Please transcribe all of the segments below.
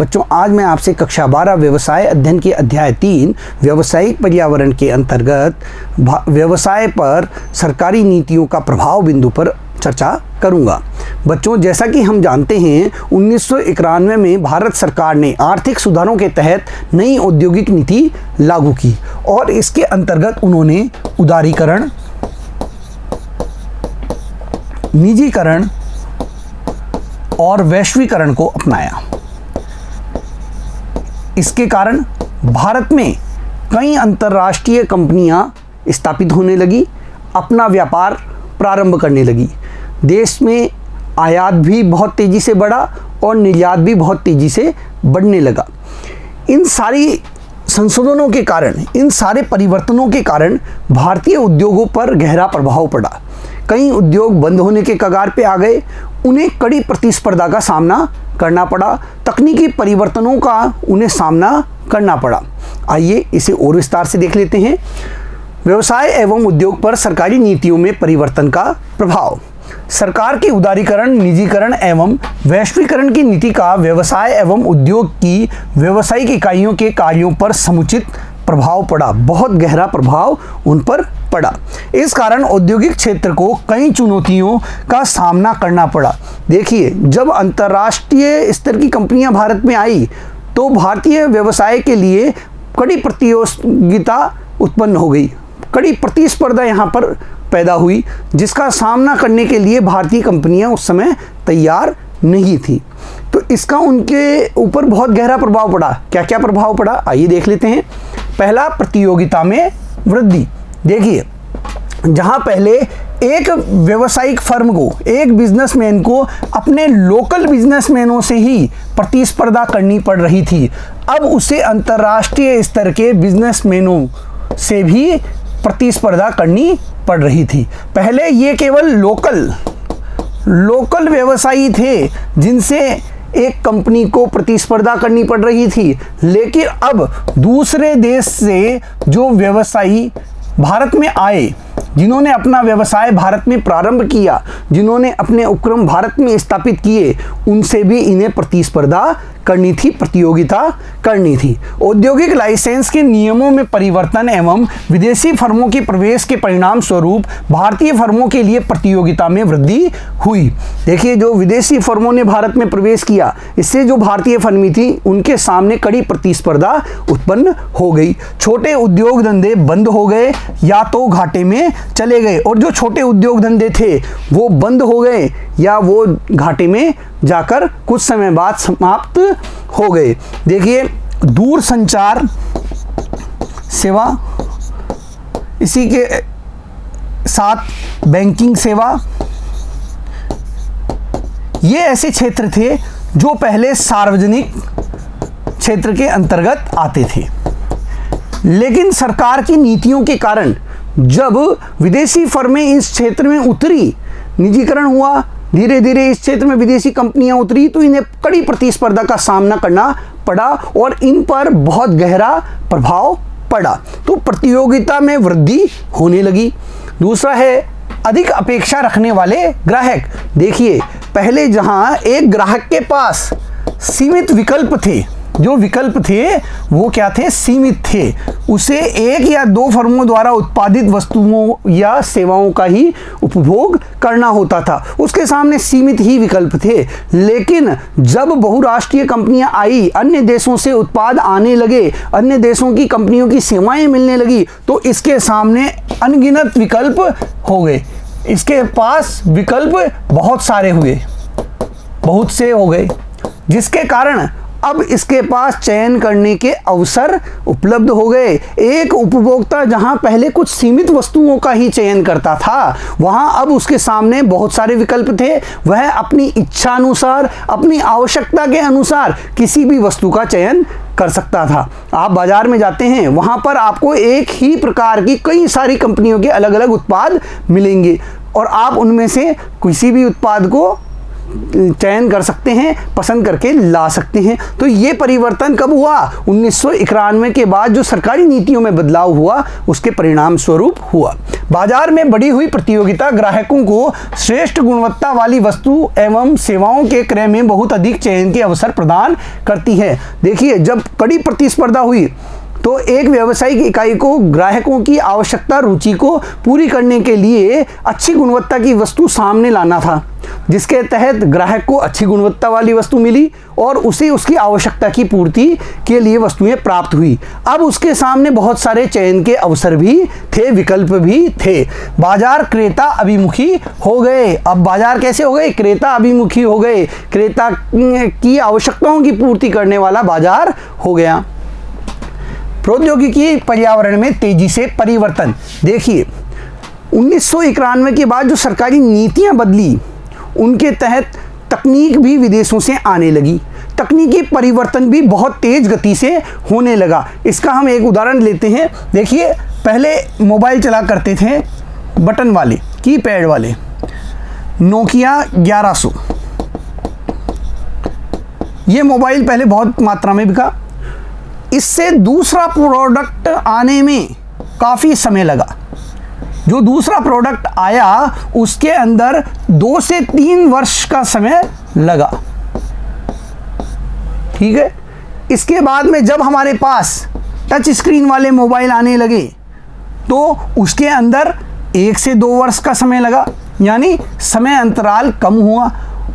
बच्चों आज मैं आपसे कक्षा 12 व्यवसाय अध्ययन के अध्याय 3 व्यावसायिक पर्यावरण के अंतर्गत व्यवसाय पर सरकारी नीतियों का प्रभाव बिंदु पर चर्चा करूंगा। बच्चों जैसा कि हम जानते हैं 1991 में भारत सरकार ने आर्थिक सुधारों के तहत नई औद्योगिक नीति लागू की और इसके अंतर्गत उन्होंने उदारीकरण, निजीकरण और वैश्वीकरण को अपनाया। इसके कारण भारत में कई अंतर्राष्ट्रीय कंपनियां स्थापित होने लगी, अपना व्यापार प्रारंभ करने लगी। देश में आयात भी बहुत तेज़ी से बढ़ा और निर्यात भी बहुत तेज़ी से बढ़ने लगा। इन सारी संशोधनों के कारण, इन सारे परिवर्तनों के कारण भारतीय उद्योगों पर गहरा प्रभाव पड़ा। कई उद्योग बंद होने के कगार पे आ गए, उन्हें कड़ी प्रतिस्पर्धा का सामना करना पड़ा, तकनीकी परिवर्तनों का उन्हें सामना करना पड़ा। आइए इसे और विस्तार से देख लेते हैं। व्यवसाय एवं उद्योग पर सरकारी नीतियों में परिवर्तन का प्रभाव। सरकार की उदारीकरण, निजीकरण एवं वैश्वीकरण की नीति का व्यवसाय एवं उद्योग की व्यावसायिक इकाइयों के कार्यों पर समुचित प्रभाव पड़ा, बहुत गहरा प्रभाव उन पर पड़ा। इस कारण औद्योगिक क्षेत्र को कई चुनौतियों का सामना करना पड़ा। देखिए, जब अंतर्राष्ट्रीय स्तर की कंपनियां भारत में आई तो भारतीय व्यवसाय के लिए कड़ी प्रतियोगिता उत्पन्न हो गई, कड़ी प्रतिस्पर्धा यहाँ पर पैदा हुई, जिसका सामना करने के लिए भारतीय कंपनियां उस समय तैयार नहीं थी। तो इसका उनके ऊपर बहुत गहरा प्रभाव पड़ा। क्या क्या प्रभाव पड़ा, आइए देख लेते हैं। पहला, प्रतियोगिता में वृद्धि। देखिए, जहां पहले एक व्यावसायिक फर्म को, एक बिजनेसमैन को अपने लोकल बिजनेसमैनों से ही प्रतिस्पर्धा करनी पड़ रही थी, अब उसे अंतर्राष्ट्रीय स्तर के बिजनेसमैनों से भी प्रतिस्पर्धा करनी पड़ रही थी। पहले ये केवल लोकल व्यवसायी थे जिनसे एक कंपनी को प्रतिस्पर्धा करनी पड़ रही थी, लेकिन अब दूसरे देश से जो व्यवसायी भारत में आए, जिन्होंने अपना व्यवसाय भारत में प्रारंभ किया, जिन्होंने अपने उपक्रम भारत में स्थापित किए, उनसे भी इन्हें प्रतिस्पर्धा करनी थी, प्रतियोगिता करनी थी। औद्योगिक लाइसेंस के नियमों में परिवर्तन एवं विदेशी फर्मों के प्रवेश के परिणाम स्वरूप भारतीय फर्मों के लिए प्रतियोगिता में वृद्धि हुई। देखिए, जो विदेशी फर्मों ने भारत में प्रवेश किया, इससे जो भारतीय फर्में थी उनके सामने कड़ी प्रतिस्पर्धा उत्पन्न हो गई। छोटे उद्योग धंधे बंद हो गए या तो घाटे में चले गए, और जो छोटे उद्योग धंधे थे वो बंद हो गए या वो घाटे में जाकर कुछ समय बाद समाप्त हो गए। देखिए, दूर संचार सेवा, इसी के साथ बैंकिंग सेवा, ये ऐसे क्षेत्र थे जो पहले सार्वजनिक क्षेत्र के अंतर्गत आते थे, लेकिन सरकार की नीतियों के कारण जब विदेशी फर्में इस क्षेत्र में उतरी, निजीकरण हुआ, धीरे धीरे इस क्षेत्र में विदेशी कंपनियां उतरी, तो इन्हें कड़ी प्रतिस्पर्धा का सामना करना पड़ा और इन पर बहुत गहरा प्रभाव पड़ा। तो प्रतियोगिता में वृद्धि होने लगी। दूसरा है अधिक अपेक्षा रखने वाले ग्राहक। देखिए, पहले जहां एक ग्राहक के पास सीमित विकल्प थे, जो विकल्प थे वो क्या थे, सीमित थे, उसे एक या दो फर्मों द्वारा उत्पादित वस्तुओं या सेवाओं का ही उपभोग करना होता था, उसके सामने सीमित ही विकल्प थे। लेकिन जब बहुराष्ट्रीय कंपनियां आई, अन्य देशों से उत्पाद आने लगे, अन्य देशों की कंपनियों की सेवाएं मिलने लगी, तो इसके सामने अनगिनत विकल्प हो गए। इसके पास विकल्प बहुत सारे हुए, बहुत से हो गए, जिसके कारण अब इसके पास चयन करने के अवसर उपलब्ध हो गए। एक उपभोक्ता जहां पहले कुछ सीमित वस्तुओं का ही चयन करता था, वहां अब उसके सामने बहुत सारे विकल्प थे। वह अपनी इच्छा अनुसार, अपनी आवश्यकता के अनुसार किसी भी वस्तु का चयन कर सकता था। आप बाजार में जाते हैं, वहां पर आपको एक ही प्रकार की कई सारी कंपनियों के अलग अलग उत्पाद मिलेंगे और आप उनमें से किसी भी उत्पाद को चयन कर सकते हैं, पसंद करके ला सकते हैं। तो ये परिवर्तन कब हुआ? 1991 के बाद जो सरकारी नीतियों में बदलाव हुआ उसके परिणाम स्वरूप हुआ। बाजार में बढ़ी हुई प्रतियोगिता ग्राहकों को श्रेष्ठ गुणवत्ता वाली वस्तु एवं सेवाओं के क्रय में बहुत अधिक चयन के अवसर प्रदान करती है। देखिए, जब कड़ी प्रतिस्पर्धा हुई तो एक व्यावसायिक इकाई को ग्राहकों की आवश्यकता रुचि को पूरी करने के लिए अच्छी गुणवत्ता की वस्तु सामने लाना था, जिसके तहत ग्राहक को अच्छी गुणवत्ता वाली वस्तु मिली और उसे उसकी आवश्यकता की पूर्ति के लिए वस्तुएं प्राप्त हुई। अब उसके सामने बहुत सारे चयन के अवसर भी थे, विकल्प भी थे। बाजार क्रेता अभिमुखी हो गए। अब बाजार कैसे हो गए? क्रेता अभिमुखी हो गए। क्रेता की आवश्यकताओं की पूर्ति करने वाला बाजार हो गया। प्रौद्योगिकी पर्यावरण में तेजी से परिवर्तन। देखिए, 1991 के बाद जो सरकारी नीतियां बदली उनके तहत तकनीक भी विदेशों से आने लगी। तकनीकी परिवर्तन भी बहुत तेज गति से होने लगा। इसका हम एक उदाहरण लेते हैं। देखिए, पहले मोबाइल चला करते थे बटन वाले, कीपैड वाले, नोकिया 1100। ये मोबाइल पहले बहुत मात्रा में बिका। इससे दूसरा प्रोडक्ट आने में काफ़ी समय लगा। जो दूसरा प्रोडक्ट आया उसके अंदर 2 से 3 वर्ष का समय लगा। ठीक है। इसके बाद में जब हमारे पास टच स्क्रीन वाले मोबाइल आने लगे तो उसके अंदर 1 से 2 वर्ष का समय लगा, यानी समय अंतराल कम हुआ।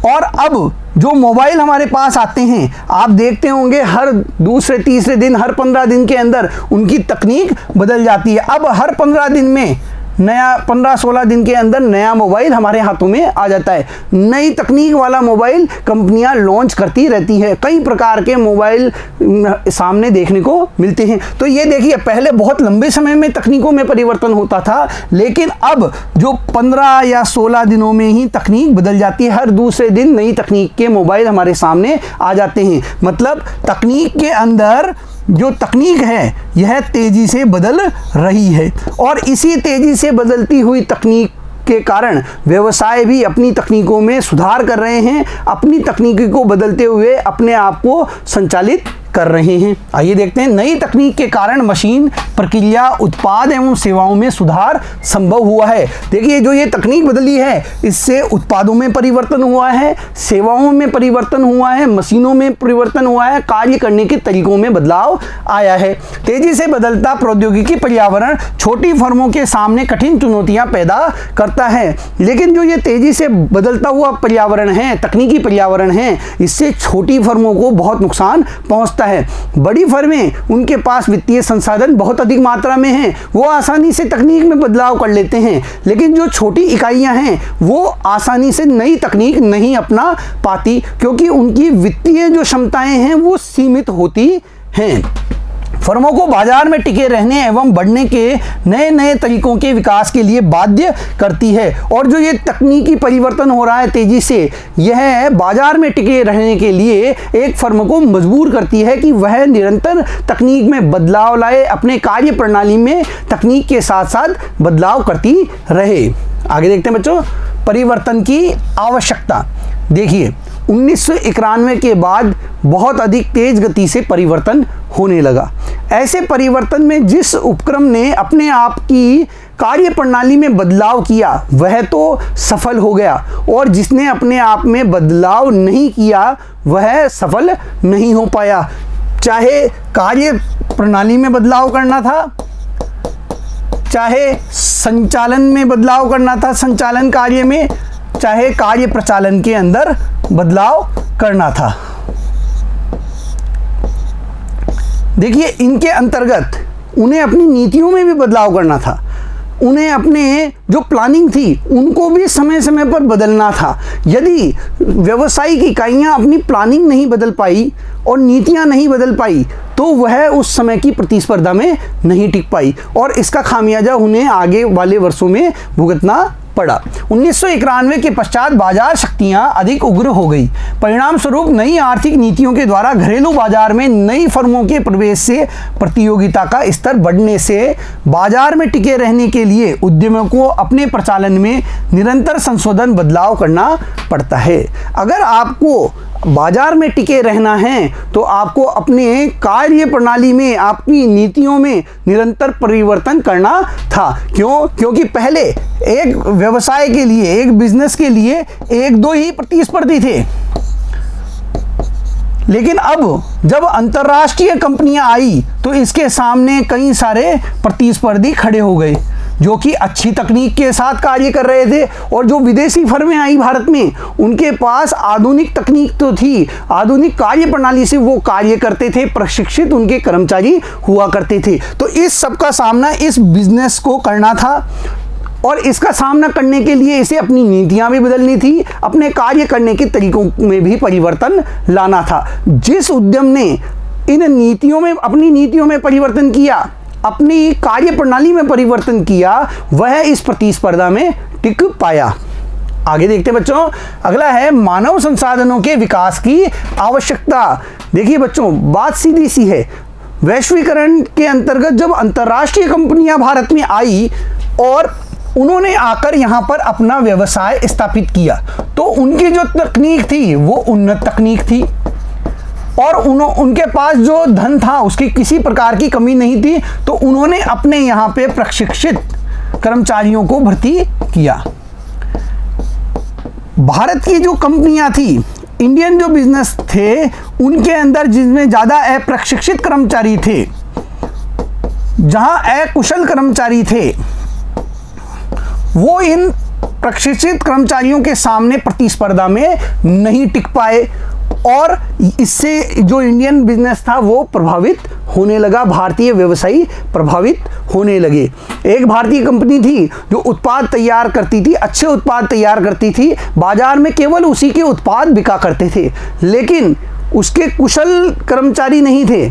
और अब जो मोबाइल हमारे पास आते हैं, आप देखते होंगे हर दूसरे तीसरे दिन, हर 15 दिन के अंदर उनकी तकनीक बदल जाती है। अब हर 15 दिन में नया, 15-16 दिन के अंदर नया मोबाइल हमारे हाथों में आ जाता है। नई तकनीक वाला मोबाइल कंपनियां लॉन्च करती रहती है। कई प्रकार के मोबाइल सामने देखने को मिलते हैं। तो ये देखिए, पहले बहुत लंबे समय में तकनीकों में परिवर्तन होता था, लेकिन अब जो 15 या 16 दिनों में ही तकनीक बदल जाती है। हर दूसरे दिन नई तकनीक के मोबाइल हमारे सामने आ जाते हैं। मतलब तकनीक के अंदर जो तकनीक है यह तेजी से बदल रही है और इसी तेजी से बदलती हुई तकनीक के कारण व्यवसाय भी अपनी तकनीकों में सुधार कर रहे हैं, अपनी तकनीकी को बदलते हुए अपने आप को संचालित कर रहे हैं। आइए देखते हैं, नई तकनीक के कारण मशीन, प्रक्रिया, उत्पाद एवं सेवाओं में सुधार संभव हुआ है। देखिए, जो ये तकनीक बदली है इससे उत्पादों में परिवर्तन हुआ है, सेवाओं में परिवर्तन हुआ है, मशीनों में परिवर्तन हुआ है, कार्य करने के तरीकों में बदलाव आया है। तेजी से बदलता प्रौद्योगिकी पर्यावरण छोटी फर्मों के सामने कठिन चुनौतियां पैदा करता है, लेकिन जो ये तेजी से बदलता हुआ पर्यावरण है, तकनीकी पर्यावरण है, इससे छोटी फर्मों को बहुत नुकसान पहुंचता है। बड़ी फर्में, उनके पास वित्तीय संसाधन बहुत अधिक मात्रा में हैं, वो आसानी से तकनीक में बदलाव कर लेते हैं, लेकिन जो छोटी इकाइयां हैं वो आसानी से नई तकनीक नहीं अपना पाती, क्योंकि उनकी वित्तीय जो क्षमताएं हैं वो सीमित होती हैं। फर्मों को बाजार में टिके रहने एवं बढ़ने के नए नए तरीकों के विकास के लिए बाध्य करती है। और जो ये तकनीकी परिवर्तन हो रहा है तेजी से, यह बाजार में टिके रहने के लिए एक फर्म को मजबूर करती है कि वह निरंतर तकनीक में बदलाव लाए, अपने कार्य प्रणाली में तकनीक के साथ साथ बदलाव करती रहे। आगे देखते हैं बच्चों, परिवर्तन की आवश्यकता। देखिए, 1991 के बाद बहुत अधिक तेज गति से परिवर्तन होने लगा। ऐसे परिवर्तन में जिस उपक्रम ने अपने आप की कार्य प्रणाली में बदलाव किया वह तो सफल हो गया, और जिसने अपने आप में बदलाव नहीं किया वह सफल नहीं हो पाया। चाहे कार्य प्रणाली में बदलाव करना था, चाहे संचालन में बदलाव करना था, संचालन कार्य में, चाहे कार्य प्रचालन के अंदर बदलाव करना था। देखिए, इनके अंतर्गत उन्हें अपनी नीतियों में भी बदलाव करना था, उन्हें अपने जो प्लानिंग थी उनको भी समय समय पर बदलना था। यदि व्यावसायिक इकाइयां अपनी प्लानिंग नहीं बदल पाई और नीतियां नहीं बदल पाई तो वह उस समय की प्रतिस्पर्धा में नहीं टिक पाई, और इसका खामियाजा उन्हें आगे वाले वर्षों में भुगतना पड़ा। 1991 के पश्चात बाजार शक्तियां अधिक उग्र हो गई। परिणाम स्वरूप नई आर्थिक नीतियों के द्वारा घरेलू बाजार में नई फर्मों के प्रवेश से प्रतियोगिता का स्तर बढ़ने से बाजार में टिके रहने के लिए उद्यमों को अपने प्रचालन में निरंतर संशोधन बदलाव करना पड़ता है। अगर आपको बाजार में टिके रहना है तो आपको अपने कार्य प्रणाली में, आपकी नीतियों में निरंतर परिवर्तन करना था। क्योंकि पहले एक व्यवसाय के लिए, एक बिजनेस के लिए एक दो ही प्रतिस्पर्धी थे, लेकिन अब जब अंतर्राष्ट्रीय कंपनियां आई तो इसके सामने कई सारे प्रतिस्पर्धी खड़े हो गए जो कि अच्छी तकनीक के साथ कार्य कर रहे थे। और जो विदेशी फर्में आई भारत में, उनके पास आधुनिक तकनीक तो थी, आधुनिक कार्य प्रणाली से वो कार्य करते थे, प्रशिक्षित उनके कर्मचारी हुआ करते थे। तो इस सब का सामना इस बिजनेस को करना था और इसका सामना करने के लिए इसे अपनी नीतियां भी बदलनी थी, अपने कार्य करने के तरीकों में भी परिवर्तन लाना था। जिस उद्यम ने इन नीतियों में, अपनी नीतियों में परिवर्तन किया, अपनी कार्य प्रणाली में परिवर्तन किया, वह इस प्रतिस्पर्धा में टिक पाया। आगे देखते हैं बच्चों, अगला है मानव संसाधनों के विकास की आवश्यकता। देखिए बच्चों, बात सीधी सी है। वैश्वीकरण के अंतर्गत जब अंतर्राष्ट्रीय कंपनियां भारत में आई और उन्होंने आकर यहां पर अपना व्यवसाय स्थापित किया, तो उनकी जो तकनीक थी वो उन्नत तकनीक थी और उनके पास जो धन था उसकी किसी प्रकार की कमी नहीं थी। तो उन्होंने अपने यहाँ पे प्रशिक्षित कर्मचारियों को भर्ती किया। भारत की जो कंपनियां थी, इंडियन जो बिजनेस थे, उनके अंदर जिसमें ज़्यादा अप्रशिक्षित कर्मचारी थे, जहां अकुशल कर्मचारी थे, वो इन प्रशिक्षित कर्मचारियों के सामने प्रतिस्पर्धा में नहीं टिक पाए और इससे जो इंडियन बिजनेस था वो प्रभावित होने लगा, भारतीय व्यवसायी प्रभावित होने लगे। एक भारतीय कंपनी थी जो उत्पाद तैयार करती थी, अच्छे उत्पाद तैयार करती थी, बाजार में केवल उसी के उत्पाद बिका करते थे, लेकिन उसके कुशल कर्मचारी नहीं थे,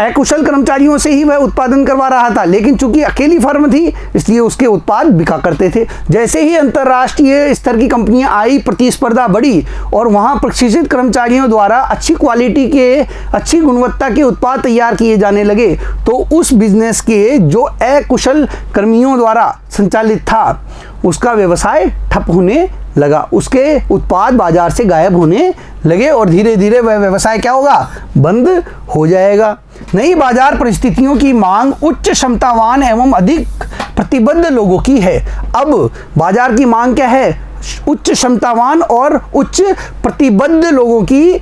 अकुशल कर्मचारियों से ही वह उत्पादन करवा रहा था। लेकिन चूंकि अकेली फर्म थी इसलिए उसके उत्पाद बिका करते थे। जैसे ही अंतर्राष्ट्रीय स्तर की कंपनियां आई, प्रतिस्पर्धा बढ़ी और वहां प्रशिक्षित कर्मचारियों द्वारा अच्छी क्वालिटी के, अच्छी गुणवत्ता के उत्पाद तैयार किए जाने लगे, तो उस बिजनेस के जो अकुशल कर्मियों द्वारा संचालित था उसका व्यवसाय ठप होने लगा, उसके उत्पाद बाजार से गायब होने लगे और धीरे धीरे वह व्यवसाय क्या होगा, बंद हो जाएगा। नई बाजार परिस्थितियों की मांग उच्च क्षमतावान एवं अधिक प्रतिबद्ध लोगों की है। अब बाजार की मांग क्या है, उच्च क्षमतावान और उच्च प्रतिबद्ध लोगों की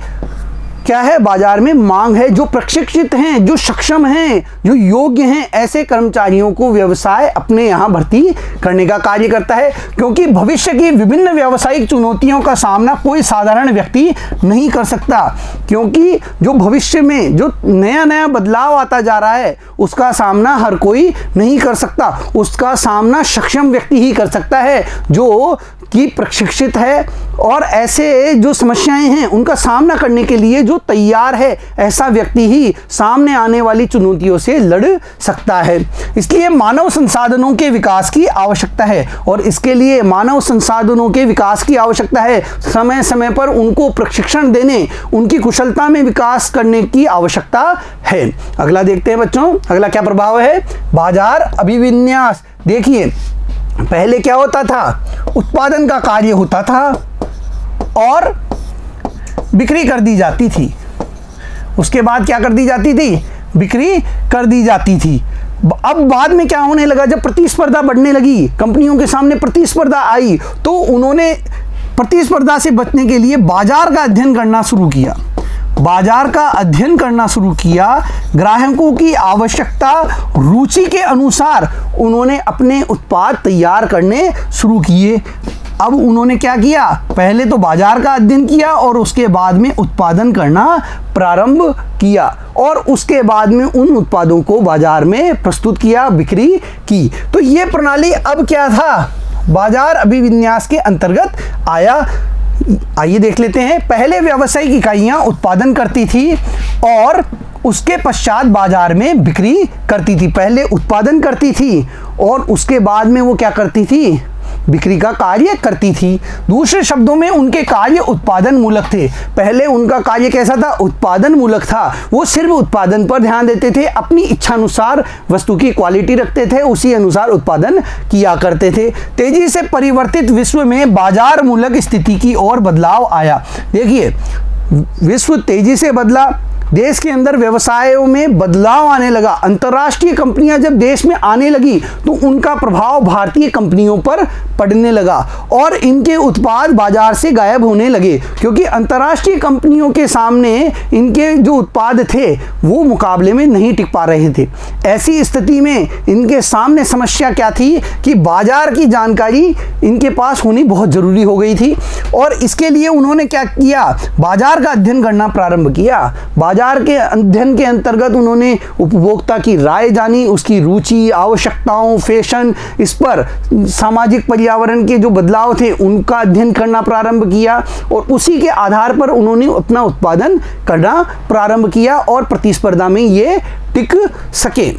क्या है, बाजार में मांग है, जो प्रशिक्षित हैं, जो सक्षम हैं, जो योग्य हैं, ऐसे कर्मचारियों को व्यवसाय अपने यहाँ भर्ती करने का कार्य करता है। क्योंकि भविष्य की विभिन्न व्यावसायिक चुनौतियों का सामना कोई साधारण व्यक्ति नहीं कर सकता, क्योंकि जो भविष्य में जो नया नया बदलाव आता जा रहा है उसका सामना हर कोई नहीं कर सकता, उसका सामना सक्षम व्यक्ति ही कर सकता है जो कि प्रशिक्षित है और ऐसे जो समस्याएं हैं उनका सामना करने के लिए जो तैयार है, ऐसा व्यक्ति ही सामने आने वाली चुनौतियों से लड़ सकता है। इसलिए मानव संसाधनों के विकास की आवश्यकता है और इसके लिए मानव संसाधनों के विकास की आवश्यकता है, समय समय पर उनको प्रशिक्षण देने, उनकी कुशलता में विकास करने की आवश्यकता है। अगला देखते हैं बच्चों, अगला क्या प्रभाव है, बाजार अभिविन्यास। देखिए पहले क्या होता था, उत्पादन का कार्य होता था और बिक्री कर दी जाती थी, उसके बाद क्या कर दी जाती थी, बिक्री कर दी जाती थी। अब बाद में क्या होने लगा, जब प्रतिस्पर्धा बढ़ने लगी, कंपनियों के सामने प्रतिस्पर्धा आई, तो उन्होंने प्रतिस्पर्धा से बचने के लिए बाजार का अध्ययन करना शुरू किया, बाजार का अध्ययन करना शुरू किया, ग्राहकों की आवश्यकता, रुचि के अनुसार उन्होंने अपने उत्पाद तैयार करने शुरू किए। अब उन्होंने क्या किया, पहले तो बाजार का अध्ययन किया और उसके बाद में उत्पादन करना प्रारंभ किया और उसके बाद में उन उत्पादों को बाजार में प्रस्तुत किया, बिक्री की। तो ये प्रणाली अब क्या था, बाजार अभिविन्यास के अंतर्गत आया। आइए देख लेते हैं। पहले व्यावसायिक इकाइयां उत्पादन करती थी और उसके पश्चात बाजार में बिक्री करती थी। पहले उत्पादन करती थी और उसके बाद में वो क्या करती थी, बिक्री का कार्य करती थी। दूसरे शब्दों में उनके कार्य उत्पादन मूलक थे। पहले उनका कार्य कैसा था? उत्पादन मूलक था। वो सिर्फ उत्पादन पर ध्यान देते थे, अपनी इच्छानुसार वस्तु की क्वालिटी रखते थे, उसी अनुसार उत्पादन किया करते थे। तेजी से परिवर्तित विश्व में बाजार मूलक स्थिति की ओर बदलाव आया। देखिए, विश्व तेजी से बदला, देश के अंदर व्यवसायों में बदलाव आने लगा। अंतर्राष्ट्रीय कंपनियां जब देश में आने लगी तो उनका प्रभाव भारतीय कंपनियों पर पड़ने लगा और इनके उत्पाद बाजार से गायब होने लगे, क्योंकि अंतर्राष्ट्रीय कंपनियों के सामने इनके जो उत्पाद थे वो मुकाबले में नहीं टिक पा रहे थे। ऐसी स्थिति में इनके सामने समस्या क्या थी कि बाजार की जानकारी इनके पास होनी बहुत ज़रूरी हो गई थी और इसके लिए उन्होंने क्या किया? बाजार का अध्ययन करना प्रारंभ किया। बाजार के अध्ययन के अंतर्गत उन्होंने उपभोक्ता की राय जानी, उसकी रुचि, आवश्यकताओं, फैशन, इस पर सामाजिक पर्यावरण के जो बदलाव थे उनका अध्ययन करना प्रारंभ किया और उसी के आधार पर उन्होंने अपना उत्पादन करना प्रारंभ किया और प्रतिस्पर्धा में ये टिक सके।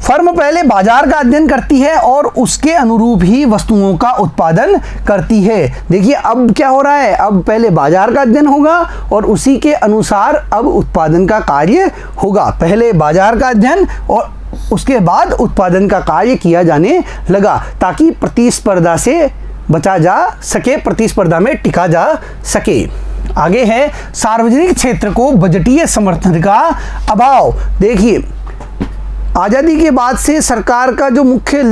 फर्म पहले बाजार का अध्ययन करती है और उसके अनुरूप ही वस्तुओं का उत्पादन करती है। देखिए अब क्या हो रहा है, अब पहले बाजार का अध्ययन होगा और उसी के अनुसार अब उत्पादन का कार्य होगा। पहले बाजार का अध्ययन और उसके बाद उत्पादन का कार्य किया जाने लगा ताकि प्रतिस्पर्धा से बचा जा सके, प्रतिस्पर्धा में टिका जा सके। आगे है सार्वजनिक क्षेत्र को बजटीय समर्थन का अभाव। देखिए, आज़ादी के बाद से सरकार का जो मुख्य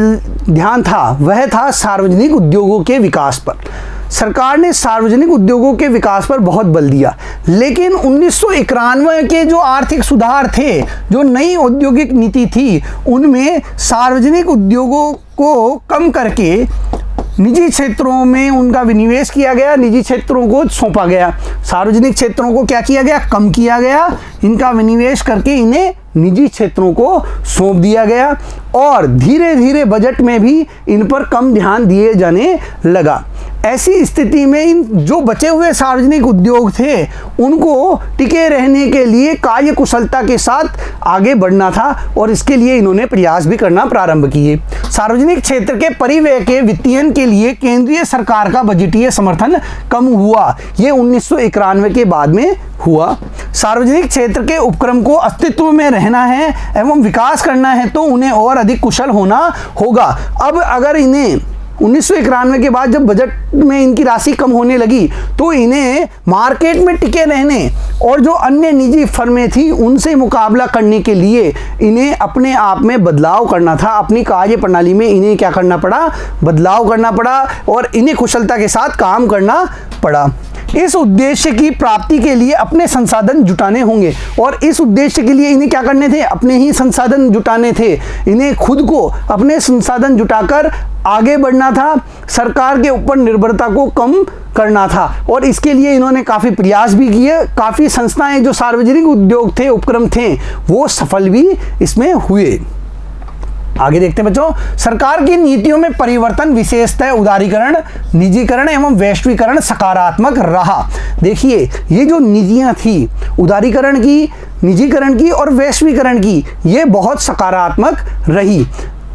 ध्यान था वह था सार्वजनिक उद्योगों के विकास पर। सरकार ने सार्वजनिक उद्योगों के विकास पर बहुत बल दिया, लेकिन 1991 के जो आर्थिक सुधार थे, जो नई औद्योगिक नीति थी, उनमें सार्वजनिक उद्योगों को कम करके निजी क्षेत्रों में उनका विनिवेश किया गया, निजी क्षेत्रों को सौंपा गया। सार्वजनिक क्षेत्रों को क्या किया गया? कम किया गया, इनका विनिवेश करके इन्हें निजी क्षेत्रों को सौंप दिया गया और धीरे धीरे बजट में भी इन पर कम ध्यान दिए जाने लगा। ऐसी स्थिति में इन जो बचे हुए सार्वजनिक उद्योग थे उनको टिके रहने के लिए कार्य कुशलता के साथ आगे बढ़ना था और इसके लिए इन्होंने प्रयास भी करना प्रारंभ किए। सार्वजनिक क्षेत्र के परिव्यय के वित्तीयन के लिए केंद्रीय सरकार का बजटीय समर्थन कम हुआ। ये 1991 के बाद में हुआ। सार्वजनिक क्षेत्र के उपक्रम को अस्तित्व में रहना है एवं विकास करना है तो उन्हें और अधिक कुशल होना होगा। अब अगर इन्हें 1991 के बाद जब बजट में इनकी राशि कम होने लगी तो इन्हें मार्केट में टिके रहने और जो अन्य निजी फर्में थी उनसे मुकाबला करने के लिए इन्हें अपने आप में बदलाव करना था। अपनी कार्य प्रणाली में इन्हें क्या करना पड़ा? बदलाव करना पड़ा और इन्हें कुशलता के साथ काम करना पड़ा। इस उद्देश्य की प्राप्ति के लिए अपने संसाधन जुटाने होंगे और इस उद्देश्य के लिए इन्हें क्या करने थे? अपने ही संसाधन जुटाने थे। इन्हें खुद को अपने संसाधन जुटाकर आगे बढ़ना था, सरकार के ऊपर निर्भरता को कम करना था और इसके लिए इन्होंने काफ़ी प्रयास भी किए। काफ़ी संस्थाएं जो सार्वजनिक उद्योग थे, उपक्रम थे, वो सफल भी इसमें हुए। आगे देखते हैं बच्चों, सरकार की नीतियों में परिवर्तन विशेषतः उदारीकरण, निजीकरण एवं वैश्वीकरण सकारात्मक रहा। देखिए ये जो नीतियां थी उदारीकरण की, निजीकरण की और वैश्वीकरण की, ये बहुत सकारात्मक रही।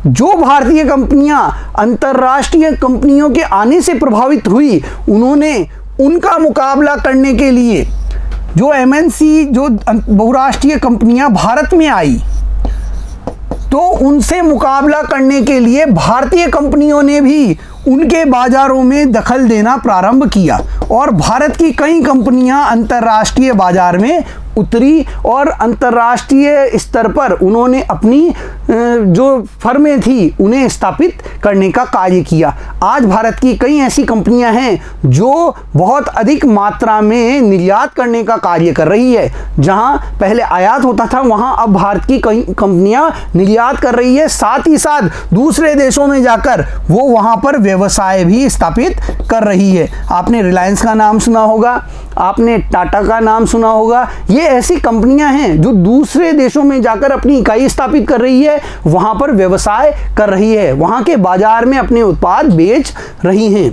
जो भारतीय कंपनियां अंतर्राष्ट्रीय कंपनियों के आने से प्रभावित हुई, उन्होंने उनका मुकाबला करने के लिए जो एमएनसी, जो बहुराष्ट्रीय कंपनियां भारत में आई, तो उनसे मुकाबला करने के लिए भारतीय कंपनियों ने भी उनके बाजारों में दखल देना प्रारंभ किया और भारत की कई कंपनियां अंतर्राष्ट्रीय बाजार में उतरी और अंतर्राष्ट्रीय स्तर पर उन्होंने अपनी जो फर्में थी उन्हें स्थापित करने का कार्य किया। आज भारत की कई ऐसी कंपनियां हैं जो बहुत अधिक मात्रा में निर्यात करने का कार्य कर रही है। जहां पहले आयात होता था वहां अब भारत की कई कंपनियां निर्यात कर रही है, साथ ही साथ दूसरे देशों में जाकर वो वहां पर व्यवसाय भी स्थापित कर रही है। आपने रिलायंस का नाम सुना होगा, आपने टाटा का नाम सुना होगा। ये ऐसी कंपनियां हैं जो दूसरे देशों में जाकर अपनी इकाई स्थापित कर रही है, वहां पर व्यवसाय कर रही है, वहां के बाजार में अपने उत्पाद बेच रही हैं।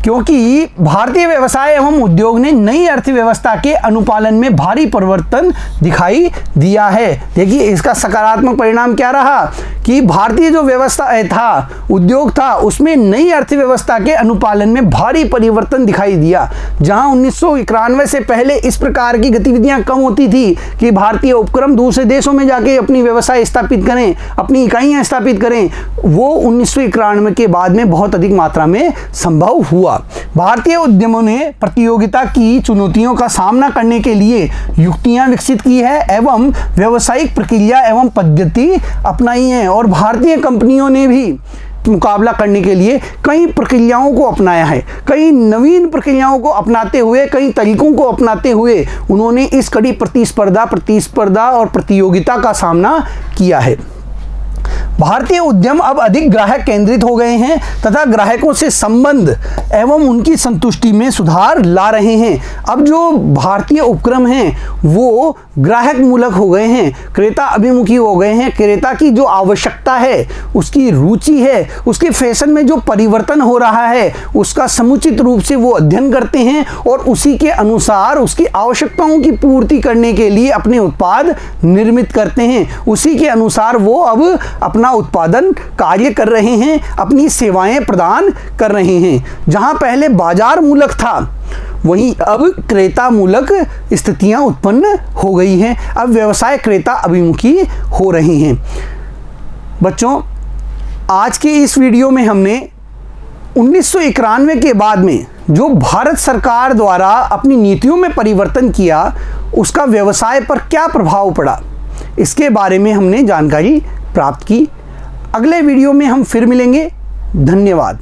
क्योंकि भारतीय व्यवसाय एवं उद्योग ने नई अर्थव्यवस्था के अनुपालन में भारी परिवर्तन दिखाई दिया है। देखिए इसका सकारात्मक परिणाम क्या रहा कि भारतीय जो व्यवस्था था, उद्योग था, उसमें नई अर्थव्यवस्था के अनुपालन में भारी परिवर्तन दिखाई दिया। जहां 1991 से पहले इस प्रकार की गतिविधियां कम होती थी कि भारतीय उपक्रम दूसरे देशों में जाके अपनी व्यवसाय स्थापित करें, अपनी इकाइयां स्थापित करें, वो 1991 के बाद में बहुत अधिक मात्रा में संभव हुआ। भारतीय उद्यमों ने प्रतियोगिता की चुनौतियों का सामना करने के लिए युक्तियां विकसित की है एवं व्यावसायिक प्रक्रिया एवं पद्धति अपनाई है, और भारतीय कंपनियों ने भी मुकाबला करने के लिए कई प्रक्रियाओं को अपनाया है। कई नवीन प्रक्रियाओं को अपनाते हुए, कई तरीकों को अपनाते हुए उन्होंने इस कड़ी प्रतिस्पर्धा और प्रतियोगिता का सामना किया है। भारतीय उद्यम अब अधिक ग्राहक केंद्रित हो गए हैं तथा ग्राहकों से संबंध एवं उनकी संतुष्टि में सुधार ला रहे हैं। अब जो भारतीय उपक्रम हैं वो ग्राहक मूलक हो गए हैं, क्रेता अभिमुखी हो गए हैं। क्रेता की जो आवश्यकता है, उसकी रुचि है, उसके फैशन में जो परिवर्तन हो रहा है, उसका समुचित रूप से वो अध्ययन करते हैं और उसी के अनुसार उसकी आवश्यकताओं की पूर्ति करने के लिए अपने उत्पाद निर्मित करते हैं। उसी के अनुसार वो अब अपना उत्पादन कार्य कर रहे हैं, अपनी सेवाएं प्रदान कर रहे हैं। जहां पहले बाजार मूलक था, वहीं अब क्रेता मूलक स्थितियां उत्पन्न हो गई हैं। अब व्यवसाय क्रेता अभिमुखी हो रहे हैं। बच्चों, आज के इस वीडियो में हमने 1991 के बाद में जो भारत सरकार द्वारा अपनी नीतियों में परिवर्तन किया, उसका व्यवसाय पर क्या प्रभाव पड़ा, इसके बारे में हमने जानकारी प्राप्त की। अगले वीडियो में हम फिर मिलेंगे। धन्यवाद।